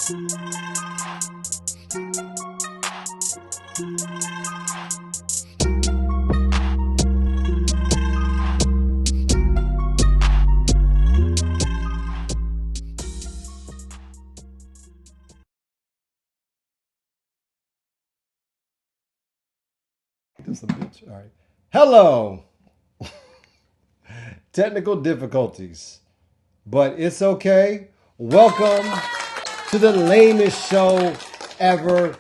This a bitch. All right. Hello. Technical difficulties, but it's okay. Welcome to the lamest show ever,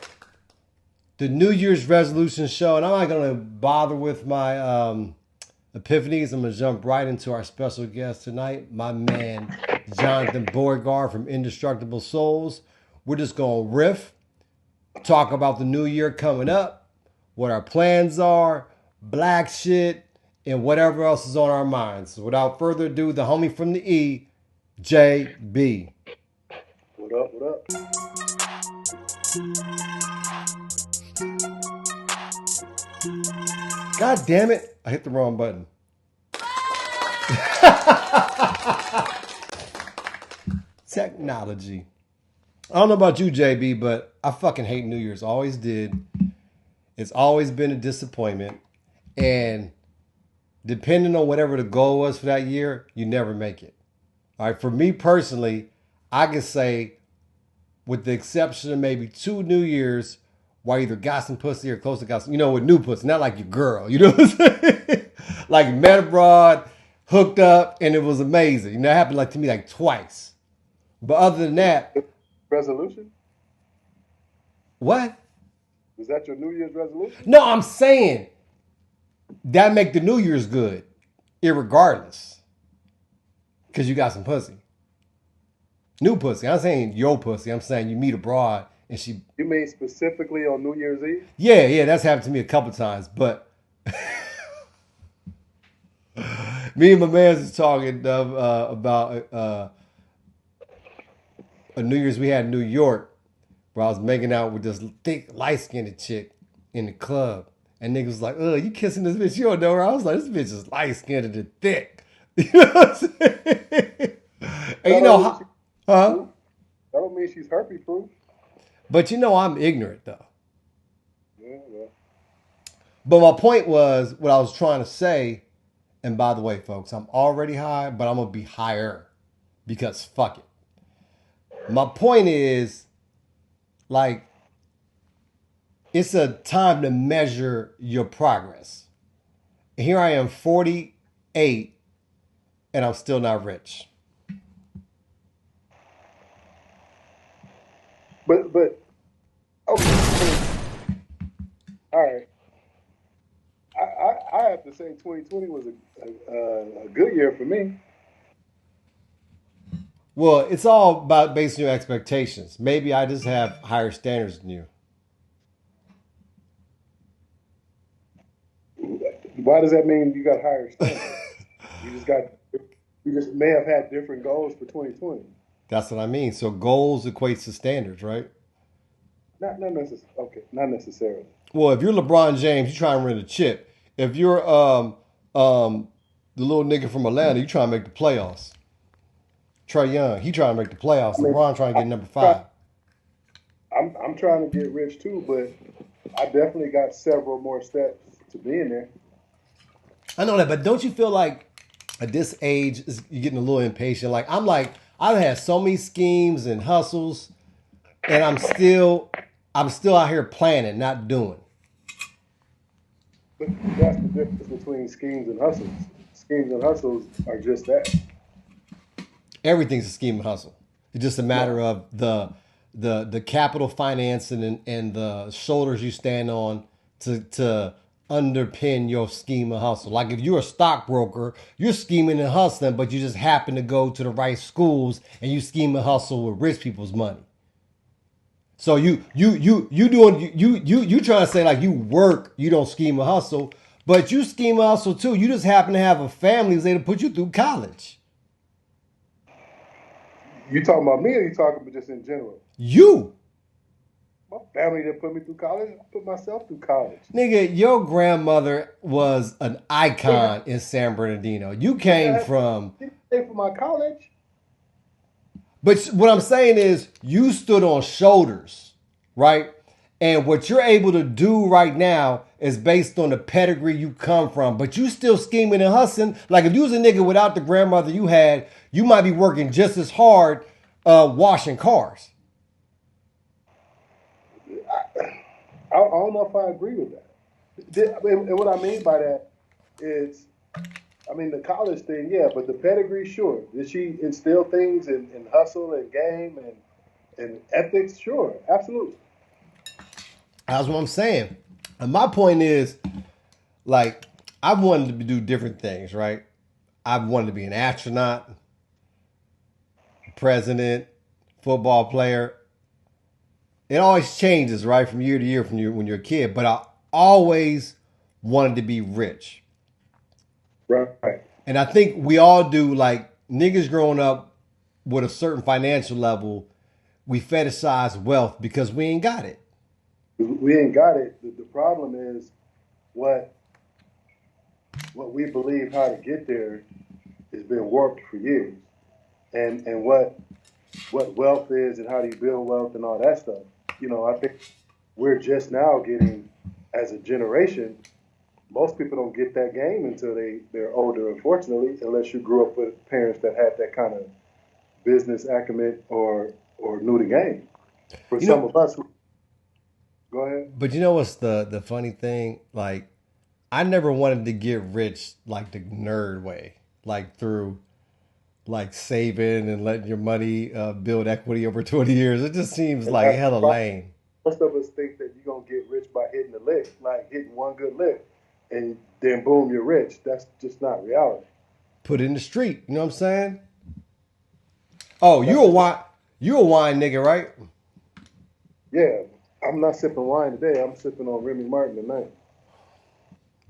the New Year's resolution show. And I'm not going to bother with my epiphanies. I'm going to jump right into our special guest tonight, my man, Jonathan Beauregard from Indestructible Souls. We're just going to riff, talk about the new year coming up, what our plans are, black shit, and whatever else is on our minds. So without further ado, the homie from the E, JB. What up? What up? God damn it. I hit the wrong button. Technology. I don't know about you, JB, but I fucking hate New Year's. Always did. It's always been a disappointment. And depending on whatever the goal was for that year, you never make it. All right. For me personally, I can say, with the exception of maybe 2 New Years, where I either got some pussy or close to got some, with new pussy, not like your girl, you know what I'm saying? Like met abroad, hooked up, and it was amazing. That happened like to me like twice. But other than that, Resolution? what? Was that your New Year's resolution? No, I'm saying that make the New Year's good, irregardless, because you got some pussy, new pussy. I'm saying your pussy. I'm saying you meet abroad and she. You mean specifically on New Year's Eve? Yeah, that's happened to me a couple times, but me and my man was talking about a New Year's we had in New York, where I was making out with this thick, light-skinned chick in the club. And niggas was like, you kissing this bitch? You don't know her. I was like, this bitch is light-skinned and thick. You know what I'm saying? And you know, huh? That don't mean she's herpes proof. But I'm ignorant, though. Yeah, well. But my point was, what I was trying to say, and by the way, folks, I'm already high, but I'm going to be higher because fuck it. My point is, like, it's a time to measure your progress. And here I am, 48, and I'm still not rich. But okay. All right. I have to say 2020 was a good year for me. Well, it's all about basing your expectations. Maybe I just have higher standards than you. Why does that mean you got higher standards? You just may have had different goals for 2020. That's what I mean. So goals equates to standards, right? Not necessarily. Okay, not necessarily. Well, if you're LeBron James, you try and win a chip. If you're the little nigga from Atlanta, you try and make the playoffs. Trae Young, he trying to make the playoffs. LeBron trying to get number 5. I'm trying to get rich too, but I definitely got several more steps to being there. I know that, but don't you feel like at this age you're getting a little impatient? Like I've had so many schemes and hustles, and I'm still out here planning, not doing. But that's the difference between schemes and hustles. Schemes and hustles are just that. Everything's a scheme and hustle. It's just a matter of the capital financing and the shoulders you stand on to underpin your scheme and hustle. Like if you're a stockbroker, you're scheming and hustling, but you just happen to go to the right schools and you scheme and hustle with rich people's money. So you trying to say like you work, you don't scheme and hustle, but you scheme and hustle too. You just happen to have a family who's able to put you through college. You talking about me or you talking about just in general? You. My family didn't put me through college. I put myself through college. Nigga, your grandmother was an icon in San Bernardino. You came from... She didn't pay for my college. But what I'm saying is, you stood on shoulders, right? And what you're able to do right now is based on the pedigree you come from. But you still scheming and hustling. Like if you was a nigga without the grandmother you had, you might be working just as hard washing cars. I don't know if I agree with that. And what I mean by that is, I mean, the college thing, yeah, but the pedigree, sure. Did she instill things in hustle and game and ethics? Sure, absolutely. That's what I'm saying. And my point is, like, I wanted to do different things, right? I wanted to be an astronaut, president, football player. It always changes, right, from year to year from when you're a kid. But I always wanted to be rich. Right. And I think we all do, like, niggas growing up with a certain financial level, we fetishize wealth because we ain't got it. We ain't got it. The problem is what we believe how to get there has been warped for years. And what wealth is and how do you build wealth and all that stuff. You know, I think we're just now getting, as a generation, most people don't get that game until they're older, unfortunately, unless you grew up with parents that had that kind of business acumen or knew the game. For some of us, go ahead. But you know what's the funny thing? Like, I never wanted to get rich like the nerd way, like through like saving and letting your money build equity over 20 years. It just seems like hella lame. Most of us think that you're going to get rich by hitting a lick, like hitting one good lick, and then boom, you're rich. That's just not reality. Put it in the street. You know what I'm saying? Oh, you a wine nigga, right? Yeah, I'm not sipping wine today. I'm sipping on Remy Martin tonight.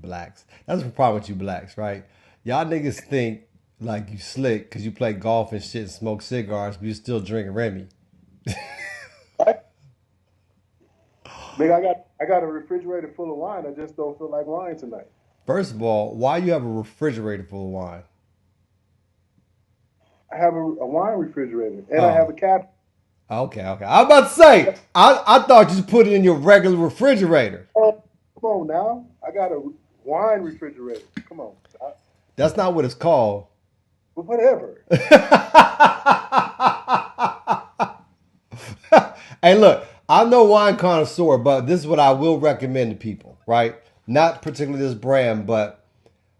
Blacks. That's the problem with you blacks, right? Y'all niggas think like you slick because you play golf and shit and smoke cigars, but you still drinking Remy. Nigga, I got a refrigerator full of wine. I just don't feel like wine tonight. First of all, why you have a refrigerator full of wine? I have a wine refrigerator and I have a cabinet. Okay. I was about to say, I thought you just put it in your regular refrigerator. Oh, come on now. I got a wine refrigerator. Come on. That's not what it's called. But whatever. Hey, look, I'm no wine connoisseur, but this is what I will recommend to people, right? Not particularly this brand, but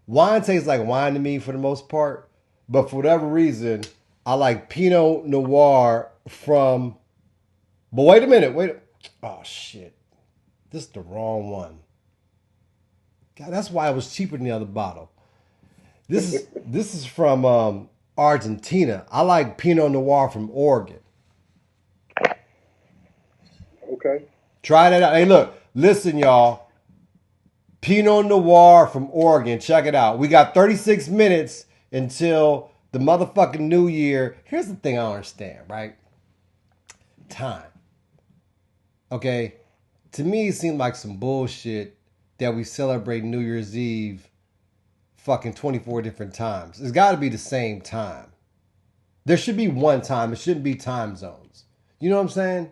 wine tastes like wine to me for the most part. But for whatever reason, I like Pinot Noir from... But wait a minute, Oh, shit. This is the wrong one. God, that's why it was cheaper than the other bottle. This is from Argentina. I like Pinot Noir from Oregon. Okay. Try that out. Hey, look, listen, y'all. Pinot Noir from Oregon. Check it out. We got 36 minutes until the motherfucking new year. Here's the thing I don't understand, right? Time. Okay? To me, it seemed like some bullshit that we celebrate New Year's Eve fucking 24 different times. It's got to be the same time. There should be one time. It shouldn't be time zones. You know what I'm saying?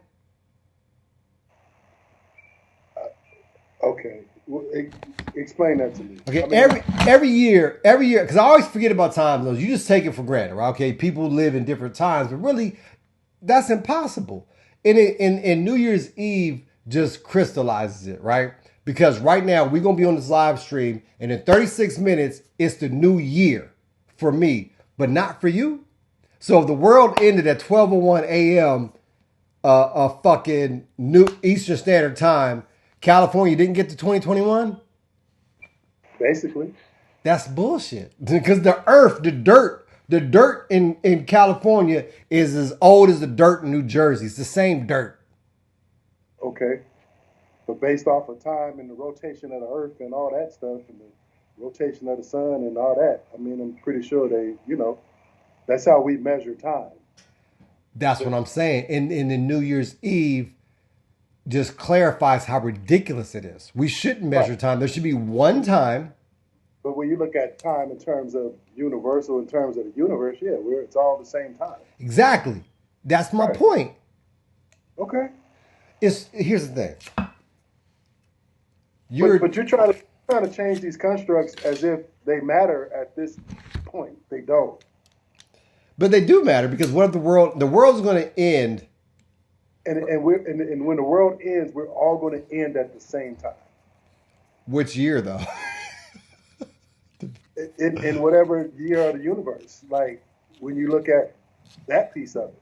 Okay. Well, explain that to me. Okay, I mean, every year, because I always forget about time zones. You just take it for granted, right? Okay, people live in different times, but really, that's impossible. In New Year's Eve just crystallizes it, right? Because right now we're gonna be on this live stream, and in 36 minutes, it's the new year for me, but not for you. So if the world ended at 12:01 a.m. Fucking new Eastern Standard Time, California didn't get to 2021? Basically. That's bullshit. Because the earth, the dirt in California is as old as the dirt in New Jersey. It's the same dirt. Okay. But based off of time and the rotation of the earth and all that stuff and the rotation of the sun and all that, I mean, I'm pretty sure that's how we measure time. That's what I'm saying. In the New Year's Eve just clarifies how ridiculous it is. We shouldn't measure time. There should be one time. But when you look at time in terms of universal, in terms of the universe, yeah, it's all the same time. Exactly. That's my Right. point. Okay. Here's the thing. But You're but you're trying to change these constructs as if they matter at this point. They don't. But they do matter because what if the world's going to end? And when the world ends, we're all going to end at the same time. Which year though? In whatever year of the universe. Like when you look at that piece of it,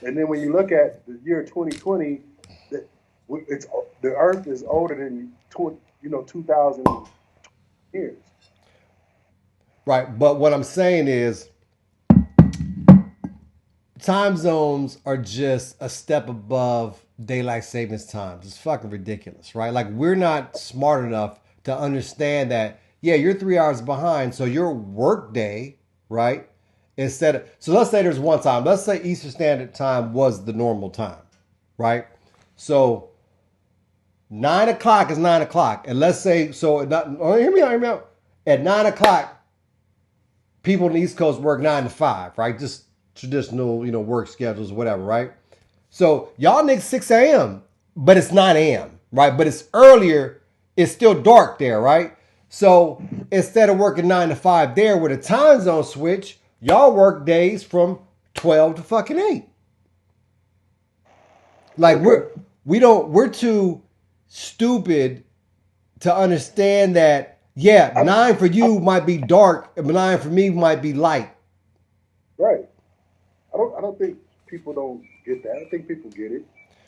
and then when you look at the year 2020, it's the Earth is older than 2,000 years. Right. But what I'm saying is time zones are just a step above daylight savings times. It's fucking ridiculous, right? Like we're not smart enough to understand that. Yeah, you're 3 hours behind, so your work day, right? So let's say there's one time. Let's say Eastern Standard Time was the normal time, right? So 9 o'clock is 9 o'clock, and let's say so. Hear me out. Hear me out. At 9 o'clock, people on the East Coast work 9 to 5, right? Just traditional, work schedules, whatever, right? So y'all niggas 6 a.m., but it's 9 a.m., right? But it's earlier, it's still dark there, right? So instead of working 9 to 5 there with a time zone switch, y'all work days from 12 to fucking 8. Like Okay. we're too stupid to understand that, yeah, I'm, 9 for I'm you might be dark, but 9 for me might be light. right. I don't think people don't get that. I think people get it.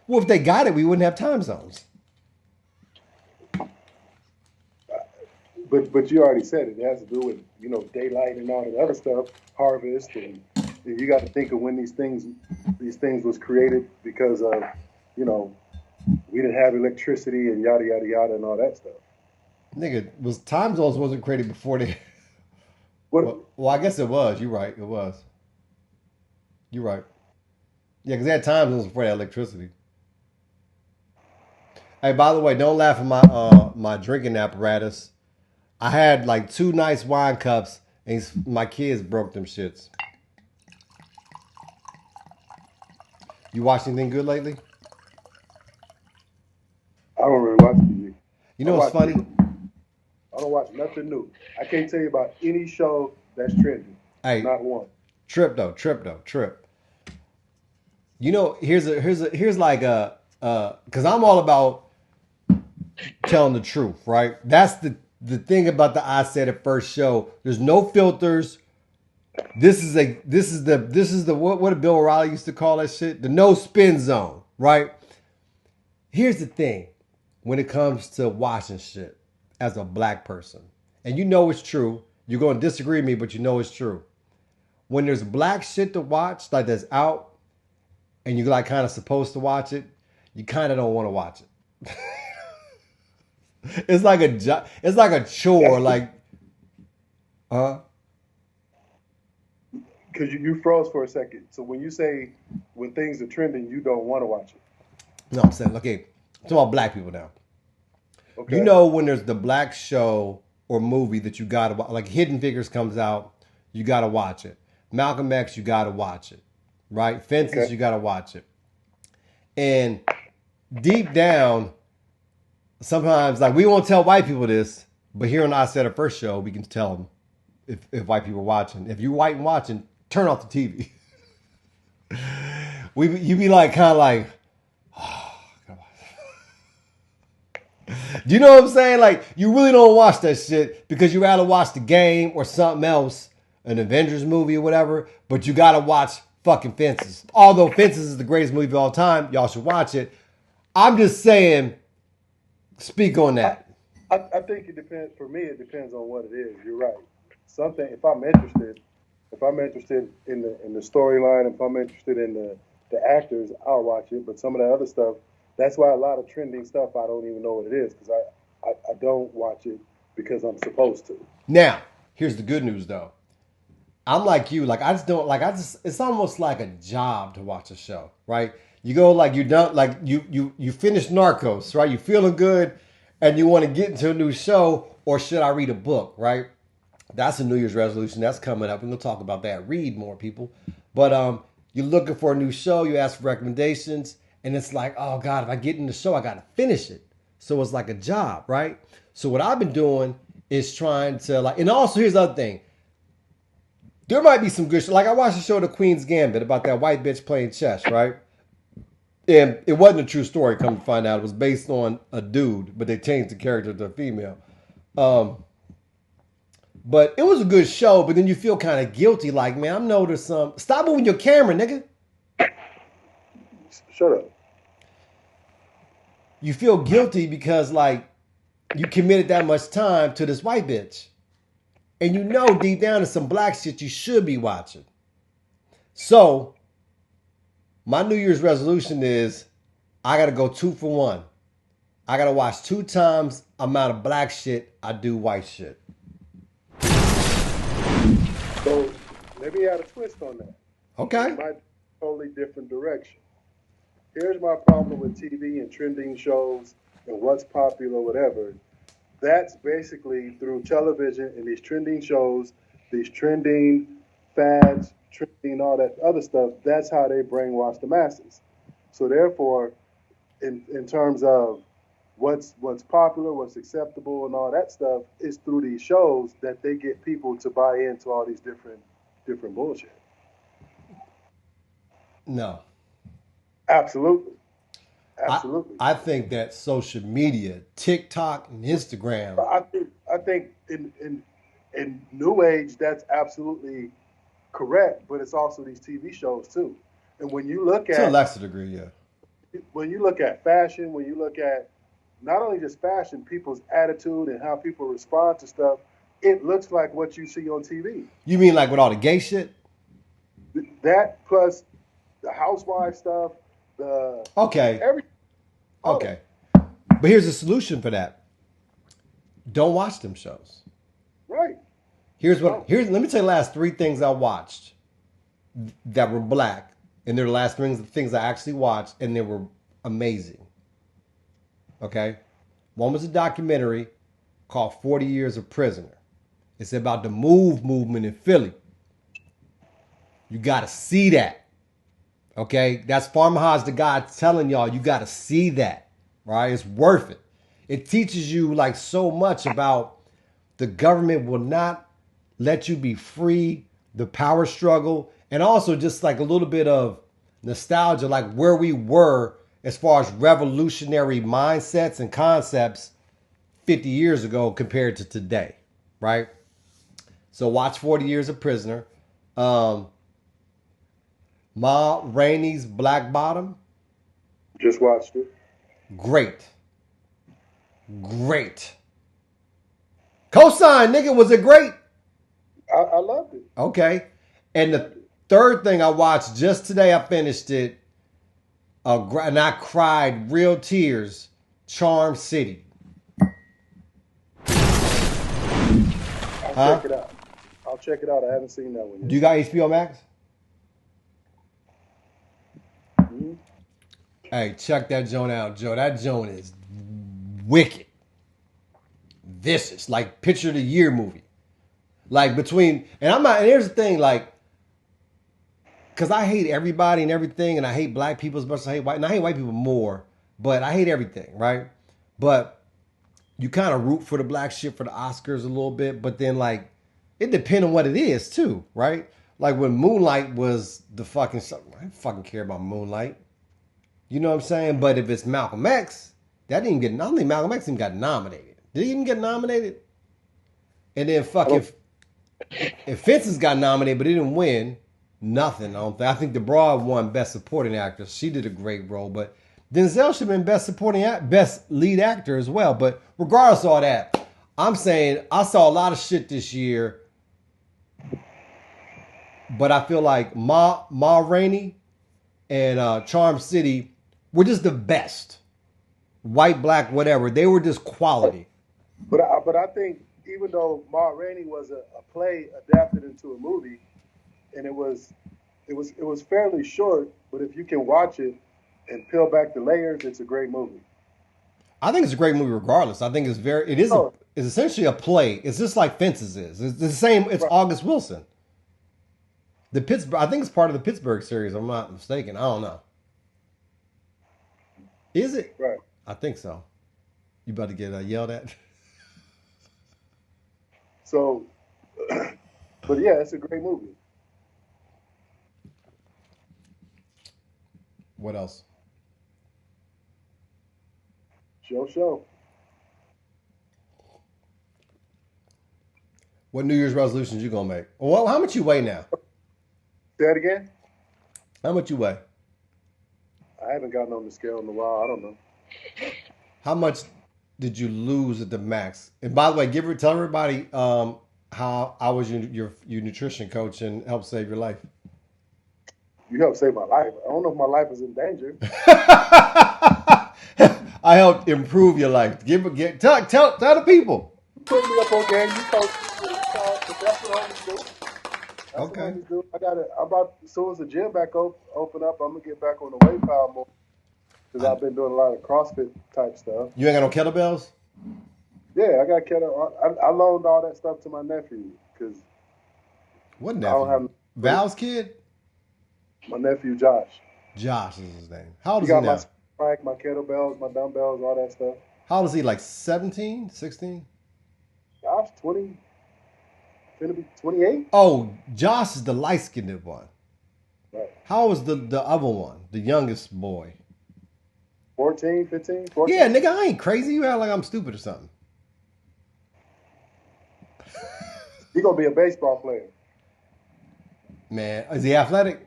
Well, if they got it, we wouldn't have time zones. But you already said it. It has to do with daylight and all that other stuff, harvest, and you got to think of when these things was created because of you know we didn't have electricity and yada yada yada and all that stuff. Nigga, was time zones wasn't created before they. What Well, I guess it was. You're right. It was. You're right. Yeah, because they had time zones before they had electricity. Hey, by the way, don't laugh at my drinking apparatus. I had like 2 nice wine cups, and my kids broke them shits. You watch anything good lately? I don't really watch TV. You I know what's watch funny? news. I don't watch nothing new. I can't tell you about any show that's trending. Hey, Not one. trip. Here's like because I'm all about telling the truth, right? That's the thing about the I Said It First show. There's no filters. This is the what did Bill O'Reilly used to call that shit? The no spin zone, right? Here's the thing when it comes to watching shit as a black person, and you know it's true. You're going to disagree with me, but you know it's true. When there's black shit to watch, like that's out, and you're like kind of supposed to watch it, you kind of don't want to watch it. It's like it's like a chore, That's like, huh? because you froze for a second. So when you say when things are trending, you don't want to watch it. No, I'm saying, okay, I'm talking about black people now. You Okay. know when there's the black show or movie that you gotta watch, like Hidden Figures comes out, you gotta watch it. Malcolm X, you gotta watch it, right? Okay. Fences, you gotta watch it. And deep down, sometimes like we won't tell white people this, but here on I Said It First show, we can tell them if white people are watching. If you're white and watching, turn off the TV. You be like kind of like, do you know what I'm saying? Like, you really don't watch that shit because you rather watch the game or something else, an Avengers movie or whatever, but you gotta watch fucking Fences. Although Fences is the greatest movie of all time, y'all should watch it. I'm just saying, speak on I, that. I think it depends. For me, it depends on what it is. You're right. Something. If I'm interested in the storyline, if I'm interested in the actors, I'll watch it. But some of the other stuff, that's why a lot of trending stuff I don't even know what it is because I don't watch it because I'm supposed to. Now, here's the good news though. I'm like you, like I just don't like it's almost like a job to watch a show, right? You go like you don't like you finish Narcos, right? You feeling good and you want to get into a new show, or should I read a book, right? That's a New Year's resolution that's coming up. We're gonna talk about that. Read more, people. But You're looking for a new show. You ask for recommendations, and it's like, oh God, if I get in the show, I gotta finish it. So it's like a job, right? So what I've been doing is trying to like, and also here's the other thing. There might be some good shit. Like I watched the show The Queen's Gambit about that white bitch playing chess, right? And it wasn't a true story. Come to find out, it was based on a dude, but they changed the character to a female. But it was a good show. But then you feel kind of guilty, like, man, I'm noticing some. Stop moving your camera, nigga. Shut up. You feel guilty because like you committed that much time to this white bitch, and you know deep down there's some black shit you should be watching. So my New Year's resolution is I gotta go 2 for 1. I gotta watch 2 times amount of black shit I do white shit. So let me add a twist on that. Okay. It might be a totally different direction. Here's my problem with TV and trending shows and what's popular, whatever. That's basically through television and these trending shows, these trending fads, trending all that other stuff. That's how they brainwash the masses. So therefore, in terms of what's popular, what's acceptable, and all that stuff, is through these shows that they get people to buy into all these different bullshit. No. Absolutely. Absolutely. I think that social media, TikTok and Instagram. I think in new age that's absolutely correct, but it's also these TV shows too. And when you look To a at lesser degree, yeah. when you look at fashion, when you look at not only just fashion, people's attitude and how people respond to stuff, it looks like what you see on TV. You mean like with all the gay shit? That plus the housewife stuff, the Okay. every Okay. But here's a solution for that. Don't watch them shows. right. Here's let me tell you the last 3 things I watched that were black. And they're the last things I actually watched, and they were amazing. Okay? One was a documentary called 40 Years a Prisoner. It's about the movement in Philly. You gotta see that. Okay? That's Farmerhouse the guy telling y'all you gotta see that. Right? It's worth it. It teaches you like so much about the government will not let you be free, the power struggle, and also just like a little bit of nostalgia, like where we were as far as revolutionary mindsets and concepts 50 years ago compared to today, right? So watch 40 Years a Prisoner. Ma Rainey's Black Bottom, Just watched it. great. Great. Cosign, nigga, was it great? I loved it. Okay. And the third thing I watched just today, I finished it, and I cried real tears. Charm City. Check it out. I'll check it out. I haven't seen that one yet. Do you got HBO Max? Mhm. Hey, check that joint out, Joe. That joint is wicked, vicious, like picture of the year movie. Like between, and I'm not. And here's the thing, like, because I hate everybody and everything, and I hate black people as much as I hate white, and I hate white people more. But I hate everything, right? But you kind of root for the black shit for the Oscars a little bit, but then like it depends on what it is too, right? Like when Moonlight was the fucking something, I didn't fucking care about Moonlight. You know what I'm saying? But if it's Malcolm X, that didn't get. I don't think Malcolm X even got nominated. Did he even get nominated? And then if Fences got nominated but he didn't win, nothing. I think the Broad won Best Supporting Actress. She did a great role, but Denzel should have been Best Lead Actor as well. But regardless of all that, I'm saying I saw a lot of shit this year, but I feel like Ma Rainey and Charm City were just the best. White, black, whatever. They were just quality. But I think even though Ma Rainey was a play adapted into a movie, and it was fairly short, but if you can watch it and peel back the layers, it's a great movie. I think it's a great movie regardless. I think it's it's essentially a play. It's just like Fences is. It's the same. It's Right. August Wilson. The Pittsburgh, I think it's part of the Pittsburgh series. If I'm not mistaken. I don't know. Is it? Right. I think so. You about to get yelled at? So, but yeah, it's a great movie. What else? Show. What New Year's resolutions you gonna make? Well, how much you weigh now? Say that again. How much you weigh? I haven't gotten on the scale in a while. I don't know. How much did you lose at the max? And by the way, tell everybody how I was your nutrition coach and helped save your life. You helped save my life. I don't know if my life is in danger. I helped improve your life. Tell the people. Put me up on game. You coach me. But that's what homies do. That's Okay. what homies do. I'm about, as soon as the gym back open up, I'm going to get back on the weight pile more. Because I've been doing a lot of CrossFit type stuff. You ain't got no kettlebells? Yeah, I got kettle. I loaned all that stuff to my nephew. Because What I don't nephew? have Val's kid? my nephew, Josh. Josh is his name. How old He is he got now? my spike, my kettlebells, my dumbbells, all that stuff. How old is he? Like 17, 16? Josh, 20, gonna be 28. Oh, Josh is the light skinned one. Right. How old is the other one? The youngest boy? 14, 15, 14. Yeah, nigga, I ain't crazy. You act like I'm stupid or something. He gonna be a baseball player. Man, is he athletic?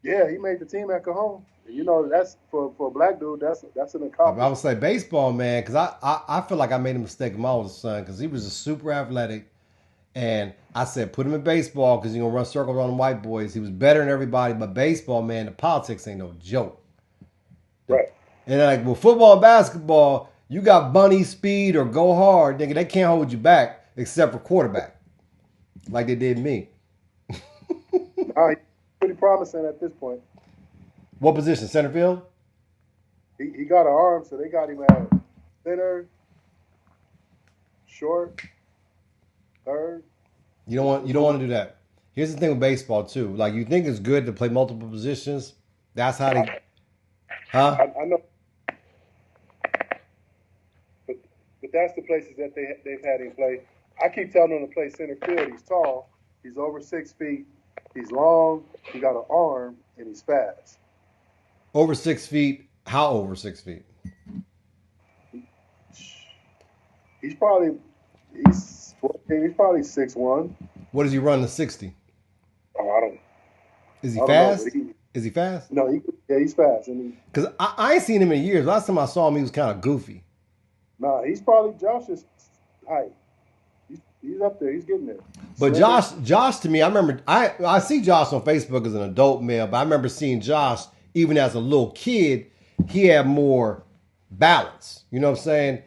Yeah, he made the team at Cajon. You know, that's for a black dude. That's an I accomplishment. would say baseball, man, because I feel like I made a mistake with my oldest son because he was a super athletic. And I said, put him in baseball because you're going to run circles on the white boys. He was better than everybody, but baseball, man, the politics ain't no joke. Right. And like with football and basketball, you got bunny speed or go hard, nigga. They can't hold you back except for quarterback, like they did me. He's pretty promising at this point. What position? Center field? He got an arm, so they got him at center, short, third. You don't want to do that. Here's the thing with baseball too. Like you think it's good to play multiple positions. That's how they. Huh? I know, but that's the places that they've had him play. I keep telling him to play center field. He's tall. He's over 6 feet. He's long. He got an arm, and he's fast. Over 6 feet. How over 6 feet? He's 14. He's probably 6'1". What does he run to 60? Oh, I don't. Is he I don't know, fast? but Is he fast? No, he's fast. And Because I ain't seen him in years. Last time I saw him, he was kind of goofy. he's probably Josh's height. He's up there. He's getting there. But Slender. Josh to me, I remember I see Josh on Facebook as an adult male, but I remember seeing Josh even as a little kid. He had more balance. You know what I'm saying?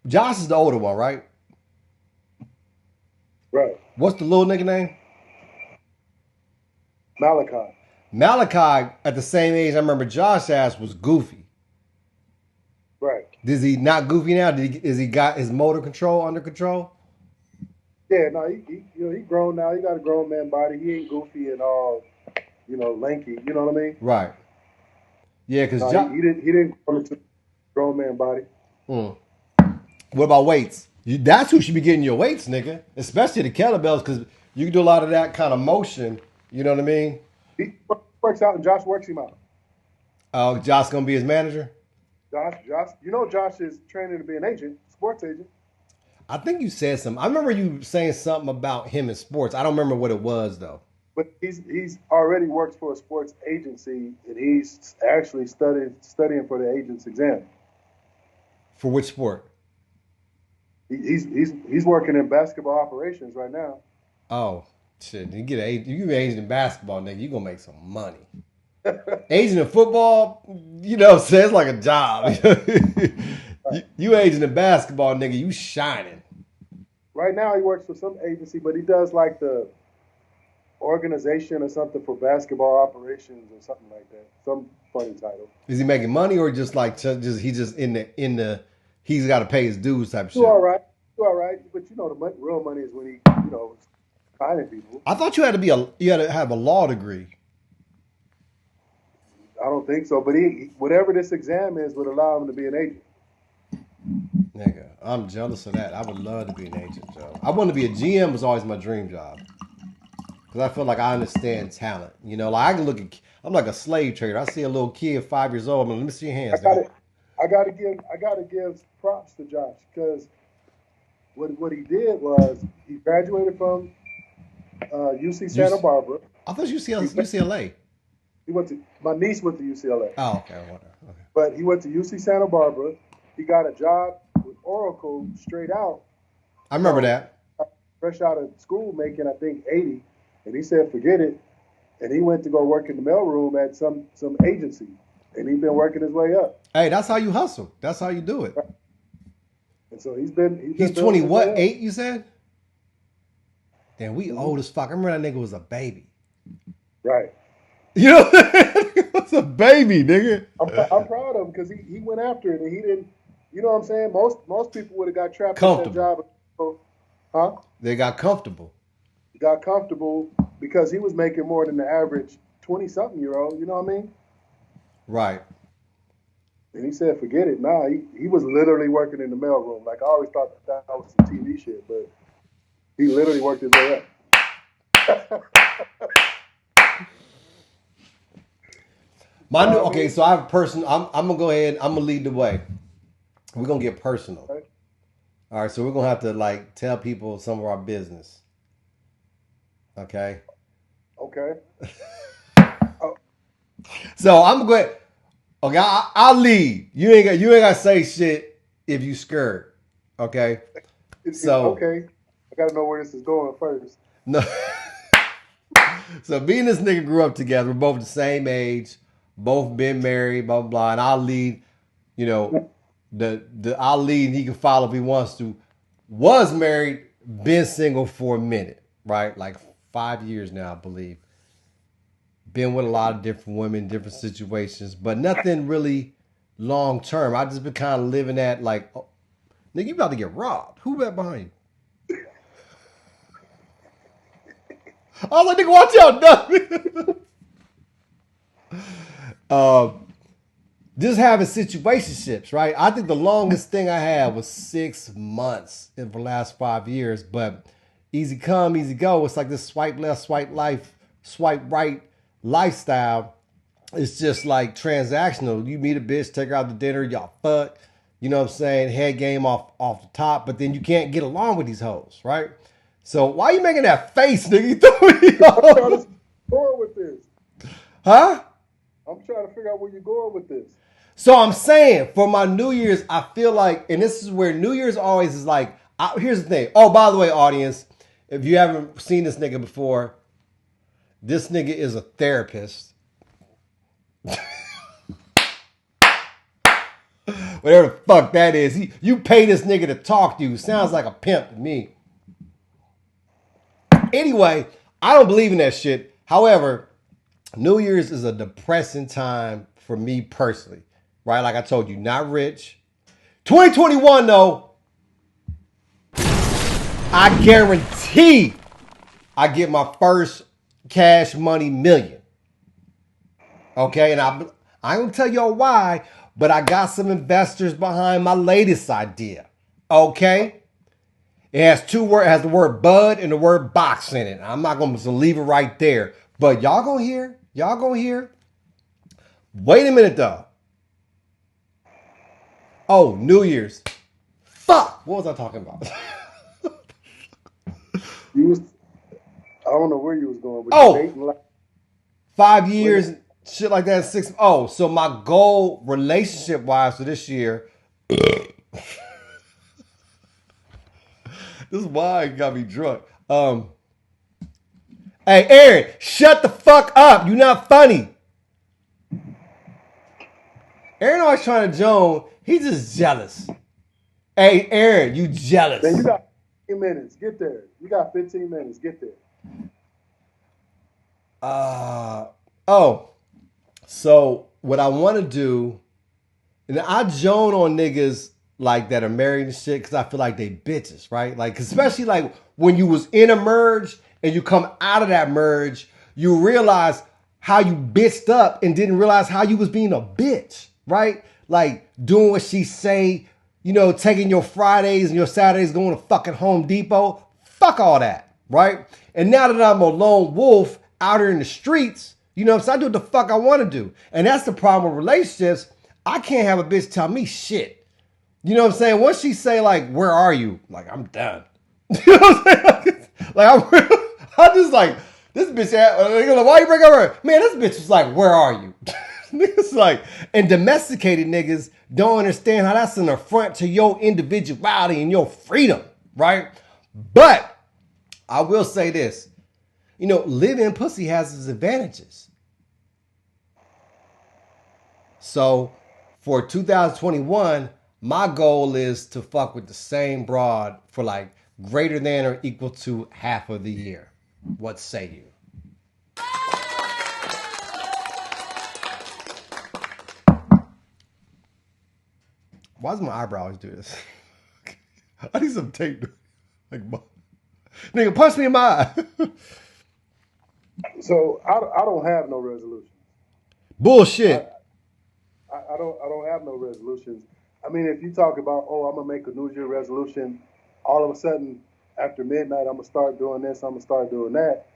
Josh is the older one, right? Right. What's the little nigga name? Malachi. Malachi, at the same age I remember Josh as, was goofy. Right. Is he not goofy now? Is he got his motor control under control? Yeah. No, he grown now. He got a grown man body. He ain't goofy and all, lanky. You know what I mean? Right. Yeah, because No, he didn't grow into a grown man body. What about weights? That's who should be getting your weights, nigga. Especially the kettlebells, because you can do a lot of that kind of motion. You know what I mean? He works out, and Josh works him out. Oh, Josh gonna be his manager? Josh, Josh is training to be an agent, sports agent. I think you said something. I remember you saying something about him in sports. I don't remember what it was though. But he's already works for a sports agency, and he's actually studying for the agent's exam. For which sport? He's working in basketball operations right now. Oh, shit. You get agent in basketball, nigga, you gonna make some money. Agent in football, so it's like a job. you agent in basketball, nigga, you shining. Right now he works for some agency, but he does like the organization or something for basketball operations or something like that. Some funny title. Is he making money or just he's got to pay his dues type shit? You all right? But the real money is when he finding people. I thought you had to have a law degree. I don't think so, but whatever this exam is would allow him to be an agent. Nigga, I'm jealous of that. I would love to be an agent, Joe. I want to be a GM was always my dream job. Because I feel like I understand talent. You know, like I can look at, I'm like a slave trader. I see a little kid 5 years old. I'm like, let me see your hands, I got nigga. to I gotta give props to Josh because what he did was he graduated from UC You, Santa Barbara. I thought He went, UCLA. he went to my niece went to UCLA, Oh, okay. Whatever. Okay. but he went to UC Santa Barbara. He got a job with Oracle straight out, I you remember know, that. fresh out of school, making I think 80, and he said forget it, and he went to go work in the mailroom at some agency, and he's been working his way up, Hey, that's how you hustle. That's how you do it. and so he's been He's building 20, his what, way up. 8, you said? Damn, we Mhm. old as fuck. I remember that nigga was a baby. Right. You know, he was a baby, nigga. I'm proud of him because he went after it and he didn't. You know what I'm saying? Most people would have got trapped at that Comfortable. job. So, huh? They got comfortable. He got comfortable because he was making more than the average 20-something-year-old. You know what I mean? Right. And he said, "Forget it." Nah, he was literally working in the mailroom. Like I always thought that was some TV shit, but he literally worked his way up. My You new know what I okay, mean? so I have a person. I'm gonna go ahead. I'm gonna lead the way. We're gonna get personal. Right? All right, so we're gonna have to like tell people some of our business. Okay. Okay. Oh, So I'm going. Okay, I'll lead. You ain't got to say shit if you scared. Okay. So okay. I gotta know where this is going first. no. So me and this nigga grew up together. We're both the same age. Both been married. Blah blah blah. And I'll lead. You know, the I'll lead. He can follow if he wants to. Was married. Been single for a minute. Right, like 5 years now, I believe. Been with a lot of different women, different situations, but nothing really long term. I just been kind of living at like, oh, nigga, you about to get robbed. Who that behind you? I was like, nigga, watch out, just having situationships, right? I think the longest thing I had was 6 months in the last 5 years, but easy come, easy go. It's like this swipe left, swipe right lifestyle. It's just like transactional. You meet a bitch, take her out to dinner, y'all fuck. You know what I'm saying? Head game off the top, but then you can't get along with these hoes, right? So why you making that face, nigga? You threw me I'm trying off. to going with this. Huh? I'm trying to figure out where you're going with this. So I'm saying for my New Year's, I feel like, and this is where New Year's always is like, here's the thing. Oh, by the way, audience, if you haven't seen this nigga before, this nigga is a therapist. Whatever the fuck that is. You pay this nigga to talk to you. Sounds like a pimp to me. Anyway, I don't believe in that shit. However, New Year's is a depressing time for me personally. Right? Like I told you, not rich. 2021 though, I guarantee I get my first cash money million. Okay, and I ain't gonna tell y'all why, but I got some investors behind my latest idea. Okay, it has two words. It has the word bud and the word box in it. I'm not gonna just leave it right there, but y'all gonna hear. Y'all gonna hear. Wait a minute though. Oh, New Year's. Fuck. What was I talking about? You was I don't know where you was going, but you Oh, dating like 5 years, women. shit like that. Six. Oh, so my goal relationship wise for this year. This is why it got me drunk. Hey, Aaron, shut the fuck up. You not funny. Aaron always trying to Joan. He's just jealous. Hey, Aaron, you Man, jealous. you got 15 minutes. Get there. You got 15 minutes. Get there. Oh, so what I want to do, and I joan on niggas like that are married and shit because I feel like they bitches, right? Like, especially like when you was in a merge and you come out of that merge, you realize how you bitched up and didn't realize how you was being a bitch, right? Like doing what she say, taking your Fridays and your Saturdays going to fucking Home Depot. Fuck all that, right? And now that I'm a lone wolf out here in the streets, so I do what the fuck I want to do. And that's the problem with relationships. I can't have a bitch tell me shit. You know what I'm saying? Once she say like, "Where are you?" Like, I'm done. You know what I'm saying? I'm just like, this bitch. Like, why you break up her? Man, this bitch is like, "Where are you?" Niggas like, and domesticated niggas don't understand how that's an affront to your individuality and your freedom, right? But I will say this, living pussy has its advantages. So for 2021, my goal is to fuck with the same broad for like greater than or equal to half of the year. What say you? Why does my eyebrow always do this? I need some tape. Like, nigga, punch me in my eye. So I don't have no resolutions. Bullshit. I don't have no resolutions. I mean, if you talk about, I'm gonna make a New Year resolution, all of a sudden after midnight I'm gonna start doing this, I'm gonna start doing that.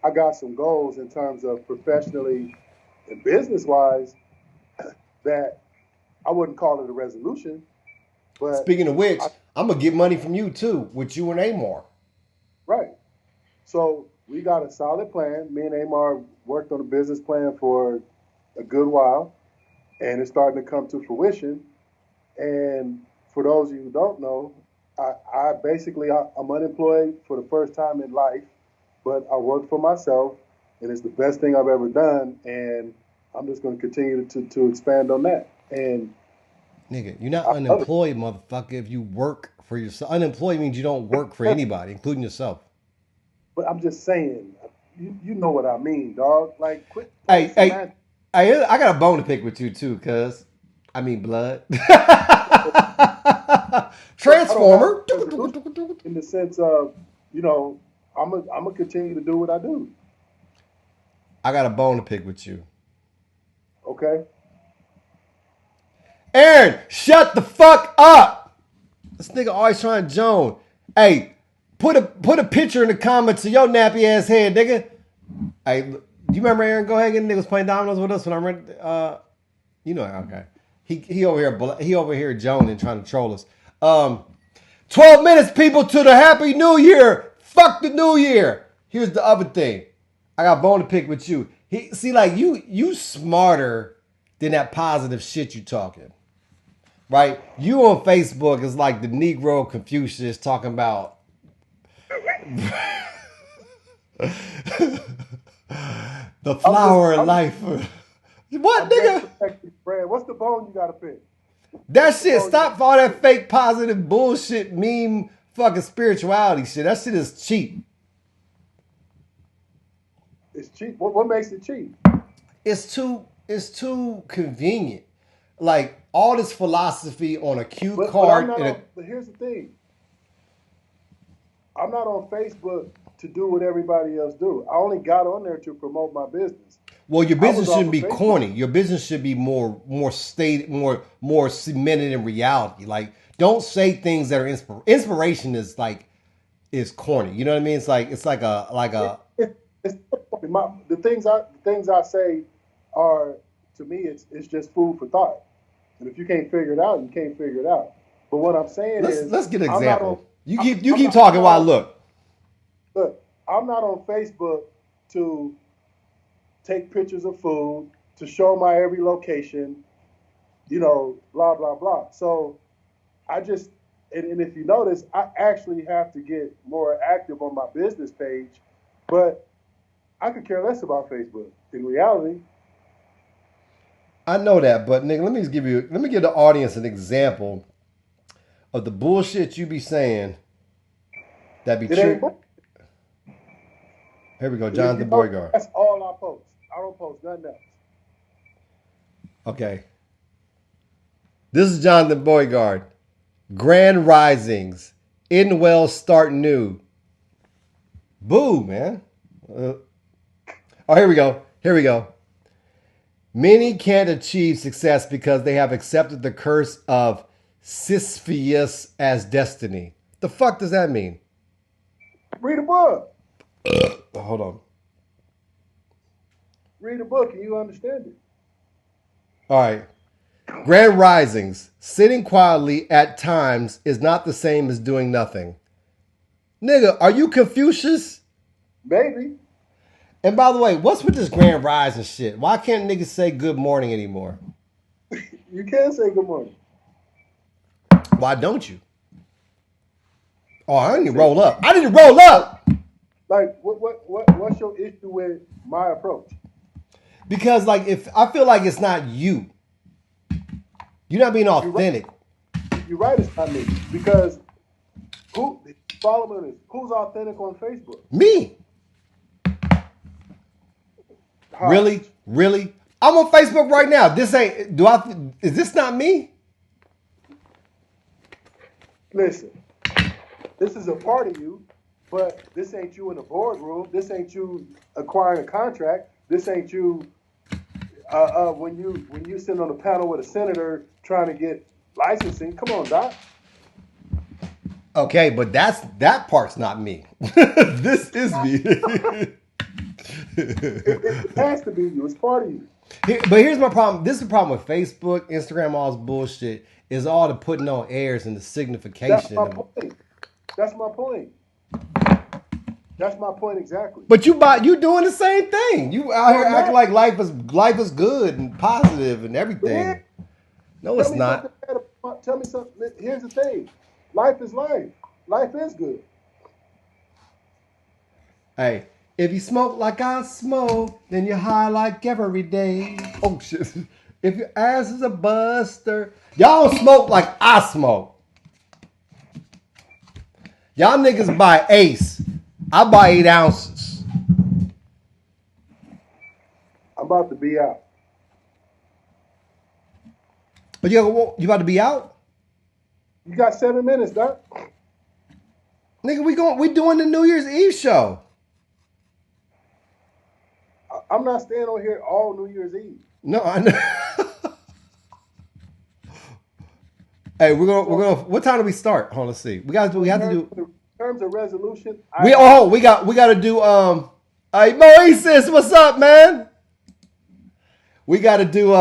I got some goals in terms of professionally and business wise that I wouldn't call it a resolution. But speaking of which, I'm gonna get money from you too, with you and Amar. Right. So we got a solid plan. Me and Amar worked on a business plan for a good while, and it's starting to come to fruition. And for those of you who don't know, I'm unemployed for the first time in life, but I work for myself, and it's the best thing I've ever done. And I'm just going to continue to expand on that. And nigga, you're not unemployed, motherfucker. If you work for yourself, unemployed means you don't work for anybody, including yourself. But I'm just saying, you know what I mean, dog. Like, quit. Hey, I got a bone to pick with you too, cuz. I mean, blood. Transformer. In the sense of, I'm gonna continue to do what I do. I got a bone to pick with you. Okay. Aaron, shut the fuck up. This nigga always trying to joan. Hey, put a picture in the comments of your nappy ass head, nigga. Hey, do you remember Aaron Gohagan? Nigga was playing dominoes with us when I read. Okay. He over here joning, trying to troll us. 12 minutes, people, to the Happy New Year. Fuck the New Year. Here's the other thing. I got a bone to pick with you. You smarter than that positive shit you talking. Right? You on Facebook is like the Negro Confucius talking about the flower of life. What, nigga? What's the bone you gotta pick? That shit, stop all that fake positive bullshit meme fucking spirituality shit. That shit is cheap. It's cheap. What makes it cheap? It's too convenient. Like all this philosophy on a cue card. But here's the thing. I'm not on Facebook to do what everybody else do. I only got on there to promote my business. Well, your business shouldn't be corny. Your business should be more stated, more cemented in reality. Like, don't say things that are inspiration is corny. You know what I mean? It's like a. The things I say are, to me, it's just food for thought. And if you can't figure it out, you can't figure it out. But what I'm saying let's get an example. You keep talking while I look. Look, I'm not on Facebook to take pictures of food, to show my every location, blah, blah, blah. So I just, and if you notice, I actually have to get more active on my business page, but I could care less about Facebook in reality. I know that, but nigga, let me give the audience an example of the bullshit you be saying that be true. Here we go, Jonathan Boygard. That's all I post. I don't post nothing else. Okay. This is Jonathan Boygard. Grand Risings. Inwell start new. Boo, man. Oh, here we go. Here we go. Many can't achieve success because they have accepted the curse of Sisyphus as destiny. The fuck does that mean? Read a book. Hold on. Read a book and you understand it. All right. Grand risings. Sitting quietly at times is not the same as doing nothing. Nigga, are you Confucius? Maybe. And by the way, what's with this grand rising shit? Why can't niggas say good morning anymore? You can say good morning. Why don't you? Oh, I need to roll up. I need to roll up. Like, what's your issue with my approach? Because like if I feel like it's not you. You're not being authentic. You're right, it's not me. Because follow me on this. Who's authentic on Facebook? Me. How? Really? Really? I'm on Facebook right now. Is this not me? Listen, this is a part of you, but this ain't you in the boardroom. This ain't you acquiring a contract. This ain't you when you sitting on the panel with a senator trying to get licensing. Come on, Doc. Okay, but that part's not me. This is me. It has to be you. It's part of you. But here's my problem. This is the problem with Facebook, Instagram, all this bullshit. Is all the putting on airs and the signification. That's my point. That's my point. That's my point exactly. But you doing the same thing. You out here acting like life is good and positive and everything. Yeah. No, it's not. Tell me something. Here's the thing. Life is life. Life is good. Hey, if you smoke like I smoke, then you're high like every day. Oh shit. If your ass is a buster, y'all don't smoke like I smoke. Y'all niggas buy Ace. I buy 8 ounces. I'm about to be out. But you about to be out? You got 7 minutes, Doc. Nigga, we doing the New Year's Eve show. I'm not staying on here all New Year's Eve. No, I know. Hey, we're gonna. What time do we start? Hold on, let's see. We have to do. In terms of resolution, We got to do. Hey, Moises, what's up, man? We got to do.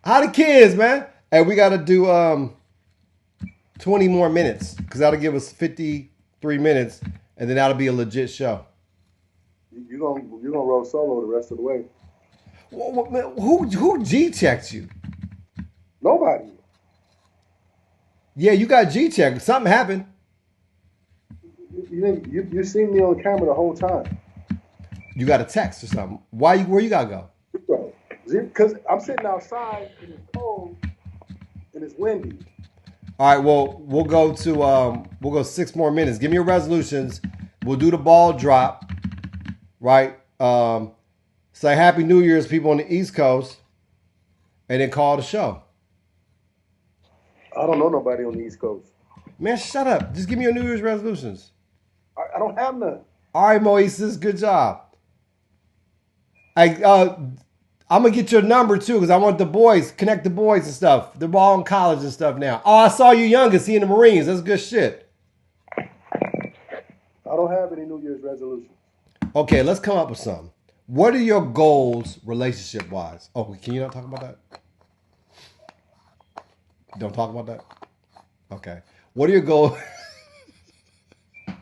How the kids, man? Hey, we got to do 20 more minutes because that'll give us 53 minutes, and then that'll be a legit show. You're gonna roll solo the rest of the way. Who G checked you? Nobody. Yeah, you got G checked. Something happened. You seen me on camera the whole time. You got a text or something. Where you gotta go? Because I'm sitting outside and it's cold and it's windy. All right, well, we'll go 6 more minutes. Give me your resolutions. We'll do the ball drop, right? Say Happy New Year's, people on the East Coast, and then call the show. I don't know nobody on the East Coast. Man, shut up. Just give me your New Year's resolutions. I don't have none. All right, Moises, good job. I'm going to get your number, too, because I want the boys, connect the boys and stuff. They're all in college and stuff now. Oh, I saw you youngest. He in the Marines. That's good shit. I don't have any New Year's resolutions. Okay, let's come up with something. What are your goals relationship-wise? Oh, can you not talk about that? Don't talk about that? Okay. What are your goals? I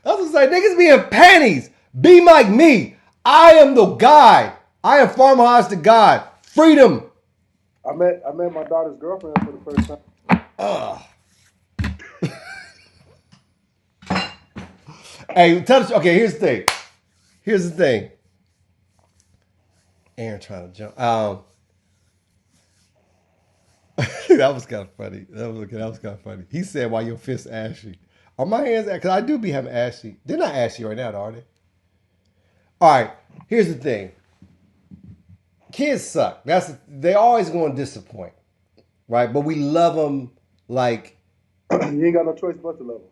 was gonna say, niggas be in panties. Be like me. I am the guy. I am Farmhouse the God. Freedom. I met my daughter's girlfriend for the first time. Hey, tell us. Okay, here's the thing. Aaron trying to jump. That was kind of funny. That was kind of funny. He said, "Why your fists ashy?" Are my hands? Because I do be having ashy. They're not ashy right now, are they? All right. Here's the thing. Kids suck. They always going to disappoint, right? But we love them like you ain't got no choice but to love them.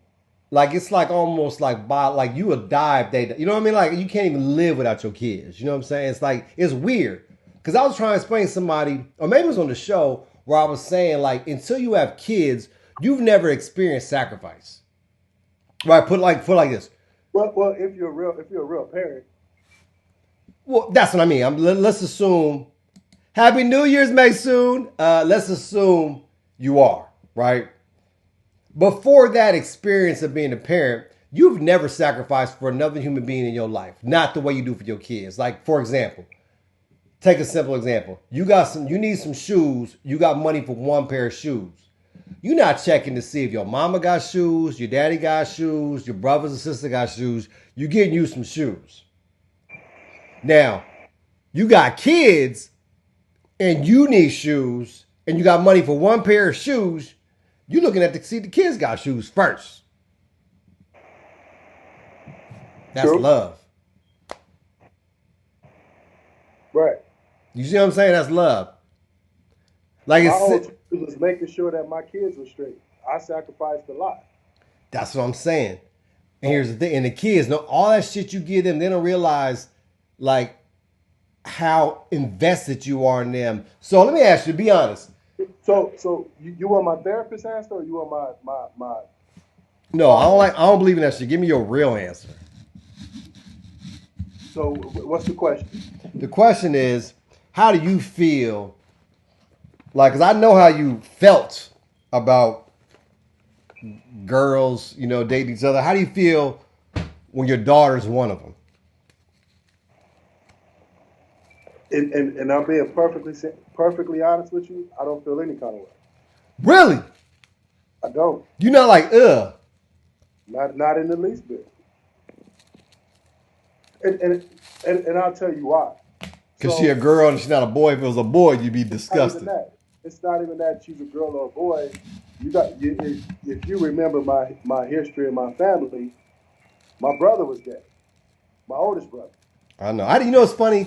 Like it's like almost like like you would die if they, you know what I mean? Like you can't even live without your kids. You know what I'm saying? It's like it's weird because I was trying to explain to somebody, or maybe it was on the show where I was saying like until you have kids, you've never experienced sacrifice. Right? Put it like this. Well, if you're a real parent, Well, that's what I mean. Let's assume Happy New Year's, Maysoon. Let's assume you are right. Before that experience of being a parent, you've never sacrificed for another human being in your life, not the way you do for your kids. Like, for example, take a simple example. You need some shoes. You got money for one pair of shoes. You're not checking to see if your mama got shoes, your daddy got shoes, your brothers and sister got shoes. You're getting you some shoes. Now, you got kids and you need shoes and you got money for one pair of shoes. You're looking at to see the kids got shoes first. That's true, love. right? You see what I'm saying? That's love. Like My whole it's truth was making sure that my kids were straight. I sacrificed a lot. that's what I'm saying. And here's the thing, and the kids know all that shit you give them, they don't realize like how invested you are in them. So let me ask you, to be honest. So you want my therapist answer, or you want my No, I don't believe in that shit. Give me your real answer. So what's the question? The question is, how do you feel? Like, cause I know how you felt about girls, you know, dating each other. How do you feel when your daughter's one of them? And I'm being perfectly honest with you. I don't feel any kind of way. Really? I don't. You're not like, ugh. Not in the least bit. And I'll tell you why. Cause she a girl and she's not a boy. If it was a boy, you'd be Not even disgusted. that. It's not even that she's a girl or a boy. If you remember my history and my family, my brother was gay. My oldest brother. I know. You know, it's funny.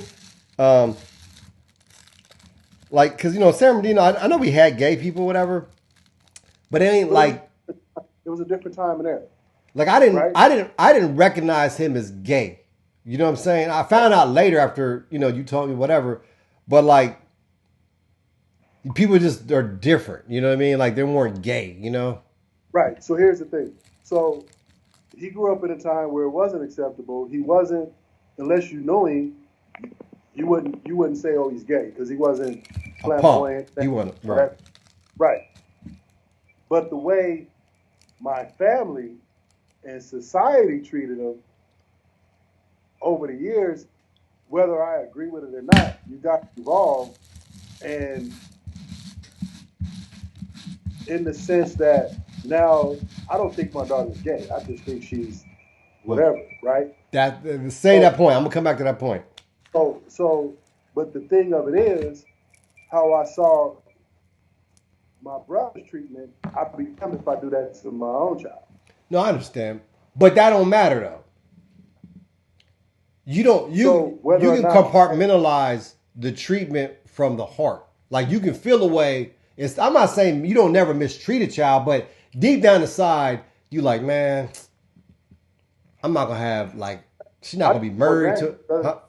Um, like, cause you know, San Bernardino. I know we had gay people, whatever, but it ain't like It was a different time and era. like Right? I didn't recognize him as gay. You know what I'm saying? I found out later after you know you told me whatever, but like people just are different. You know what I mean? Like they weren't gay. You know? Right. So here's the thing. So he grew up in a time where it wasn't acceptable. He wasn't, unless you know him, you wouldn't say, oh, he's gay, because he wasn't A punk. flamboyant. He wasn't right. Right. But the way my family and society treated him over the years, whether I agree with it or not, you got to evolve. And in the sense that now I don't think my daughter's gay. I just think she's whatever, right? Say that point. I'm gonna come back to that point. So, but the thing of it is, how I saw my brother's treatment, I'd be damned if I do that to my own child. No, I understand, but that don't matter though. You don't you So whether you or can not compartmentalize the treatment from the heart. Like you can feel a way. I'm not saying you don't never mistreat a child, but deep down inside, you like, man, I'm not gonna have like she's not I gonna be think for married to. Huh?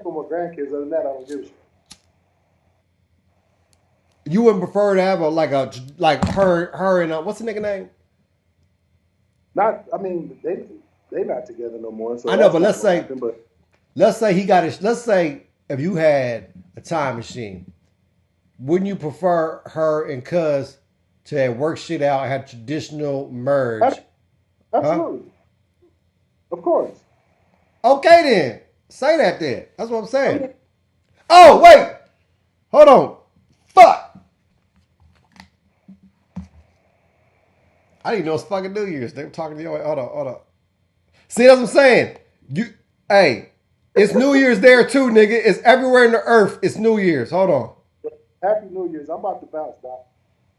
my grandkids, other than that, I don't give a shit. You wouldn't prefer to have like her and what's the nigga name? Not, I mean, they not together no more. So I know, that's but not let's gonna say happen, but let's say he got it. Let's say if you had a time machine, wouldn't you prefer her and Cuz to have worked shit out, have traditional merge? absolutely, of course. Okay then. Say that then. That's what I'm I saying. mean, Oh, wait. Hold on. Fuck. I didn't know it's fucking New Year's. They were talking to you. Hold on. See, that's what I'm saying. Hey, it's New Year's there too, nigga. It's everywhere in the earth. It's New Year's. Hold on. Happy New Year's. I'm about to bounce, Doc.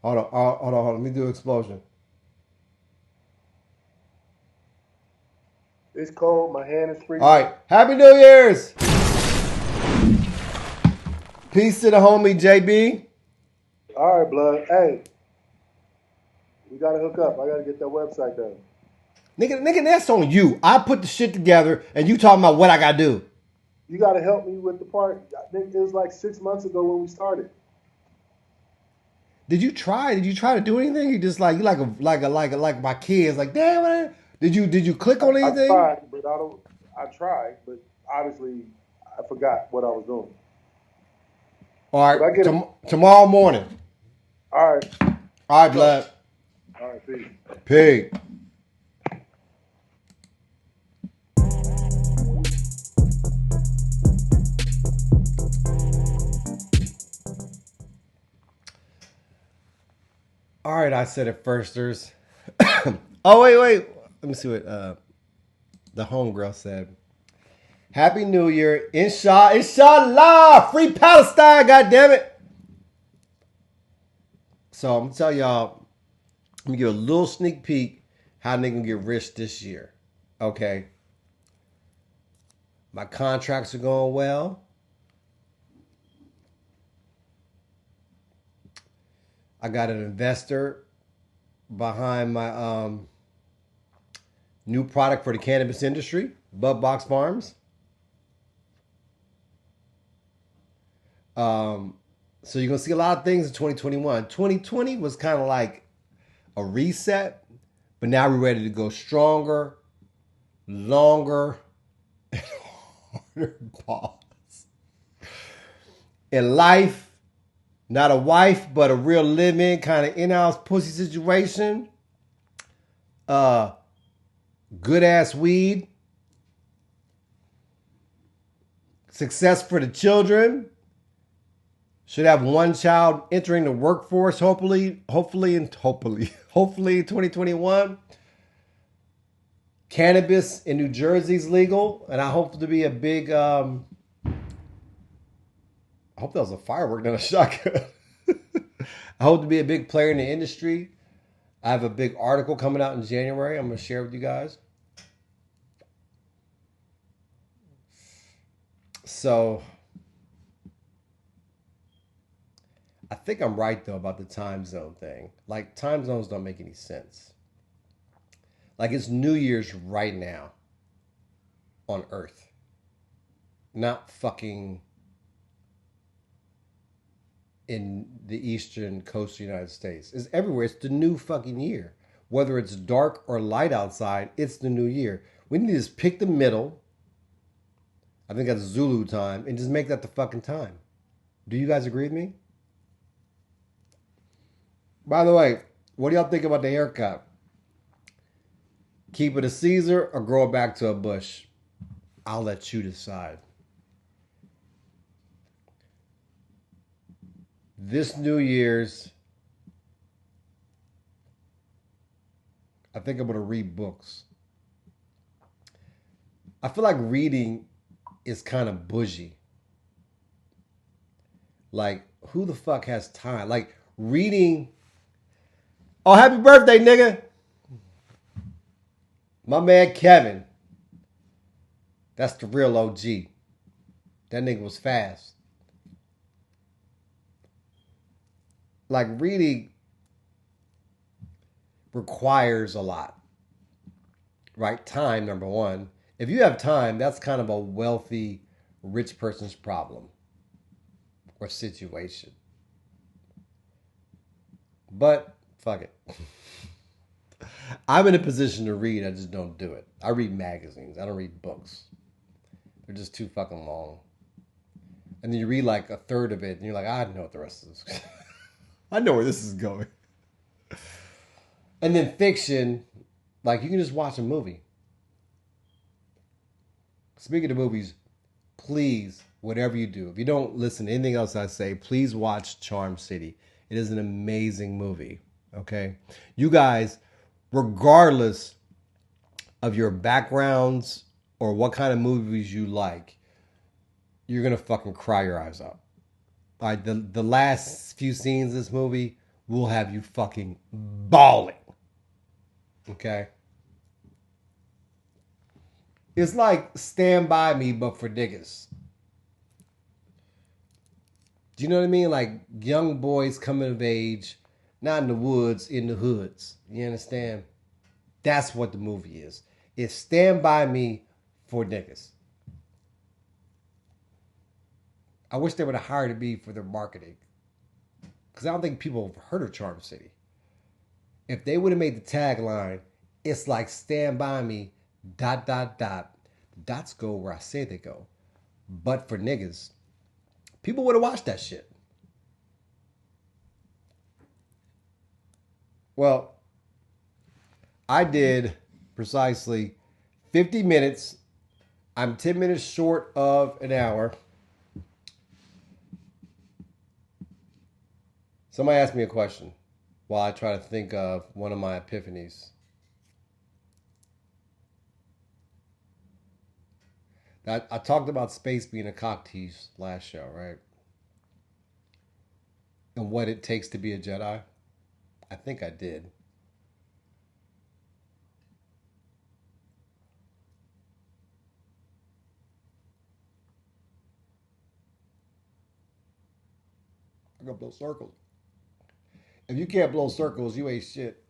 Hold on. Let me do an explosion. It's cold. My hand is freezing. All right. Happy New Year's. Peace to the homie JB. All right, blood. Hey, we gotta hook up. I gotta get that website done. Nigga, that's on you. I put the shit together, and you talking about what I gotta do. You got to help me with the part. I think it was like 6 months ago when we started. Did you try? Did you try to do anything? You just like my kids. Like, damn it. Did you click on I anything? tried, but I don't. I tried, but obviously I forgot what I was doing. All But I right, get it. tomorrow morning. All right. All right, So, blood. all right, peace. Pig. All right, I said it firsters. Oh wait. Let me see what the homegirl said. Happy New Year, inshallah, free Palestine, goddammit. So I'm gonna tell y'all, I'm gonna give a little sneak peek how they gonna get rich this year. Okay. My contracts are going well. I got an investor behind my new product for the cannabis industry, Bud Box Farms. So you're gonna see a lot of things in 2021. 2020 was kind of like a reset, but now we're ready to go stronger, longer, and harder. Pause. In life, not a wife, but a real living kind of in-house pussy situation. Good ass weed. Success for the children. Should have one child entering the workforce, hopefully in 2021. Cannabis in New Jersey is legal, and I hope to be a big. I hope that was a firework, not a shotgun. I hope to be a big player in the industry. I have a big article coming out in January. I'm going to share with you guys. So I think I'm right though about the time zone thing. Like time zones don't make any sense. Like it's New Year's right now on Earth. Not fucking in the eastern coast of the United States. It's everywhere. It's the new fucking year. Whether it's dark or light outside, it's the new year. We need to just pick the middle. I think that's Zulu time, and just make that the fucking time. Do you guys agree with me? By the way, what do y'all think about the haircut? Keep it a Caesar or grow it back to a bush? I'll let you decide. This New Year's, I think I'm going to read books. I feel like reading is kind of bougie. Like, who the fuck has time? Like, reading. Oh, happy birthday, nigga. My man Kevin. That's the real OG. That nigga was fast. Like, reading requires a lot. Right? Time, number one. If you have time, that's kind of a wealthy, rich person's problem or situation. But, fuck it. I'm in a position to read, I just don't do it. I read magazines, I don't read books. They're just too fucking long. And then you read like a third of it, and you're like, I know what the rest is. I know where this is going. And then fiction, like you can just watch a movie. Speaking of movies, please, whatever you do, if you don't listen to anything else I say, please watch Charm City. It is an amazing movie. Okay? You guys, regardless of your backgrounds or what kind of movies you like, you're gonna fucking cry your eyes out. All right, the last few scenes of this movie will have you fucking bawling. Okay? It's like Stand By Me, but for niggas. Do you know what I mean? Like young boys coming of age, not in the woods, in the hoods. You understand? That's what the movie is. It's Stand By Me for niggas. I wish they would have hired me for their marketing. Because I don't think people have heard of Charm City. If they would have made the tagline, it's like Stand By Me, dot, dot, dot. The dots go where I say they go. But for niggas, people would have watched that shit. Well, I did precisely 50 minutes. I'm 10 minutes short of an hour. Somebody asked me a question while I try to think of one of my epiphanies. I talked about space being a cock tease last show, right? And what it takes to be a Jedi. I think I did. I gotta blow circles. If you can't blow circles, you ain't shit.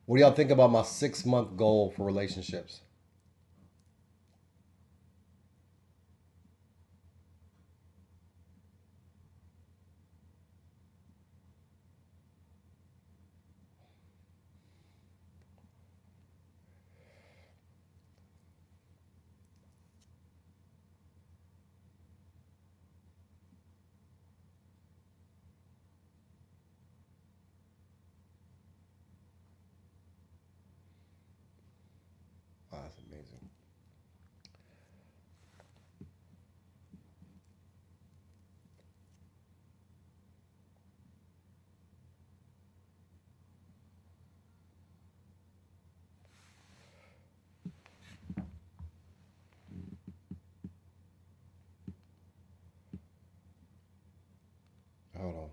What do y'all think about my 6-month goal for relationships? Oh, that's amazing. Hold on.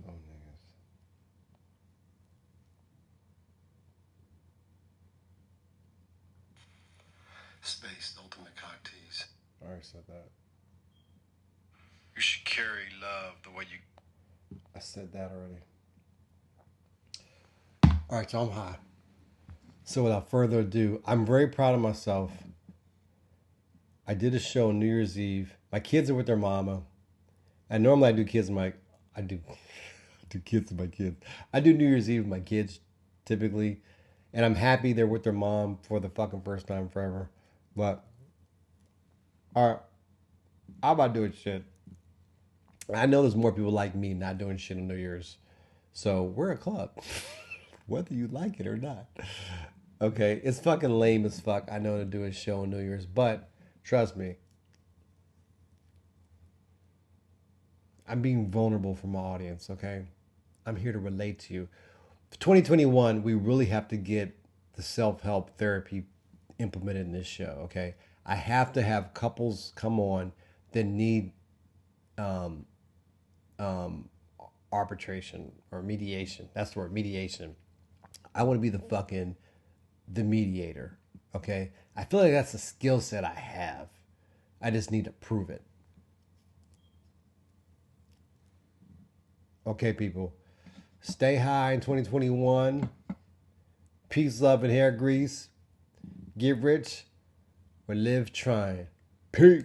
Oh, niggas. Space, the ultimate cock tease. I already said that. You should carry love the way you. I said that already. All right, so I'm high. So without further ado, I'm very proud of myself. I did a show on New Year's Eve. My kids are with their mama. And normally I do kids with my I do kids with my kids. I do New Year's Eve with my kids typically. And I'm happy they're with their mom for the fucking first time forever. But all right, I'm about doing shit. I know there's more people like me not doing shit on New Year's. So we're a club. Whether you like it or not. Okay, it's fucking lame as fuck. I know to do a show on New Year's, but trust me, I'm being vulnerable for my audience, okay? I'm here to relate to you. For 2021, we really have to get the self-help therapy implemented in this show, okay? I have to have couples come on that need um, arbitration or mediation. That's the word, mediation. I want to be the mediator, okay? I feel like that's a skill set I have. I just need to prove it. Okay, people. Stay high in 2021. Peace, love, and hair grease. Get rich or live trying. Peace.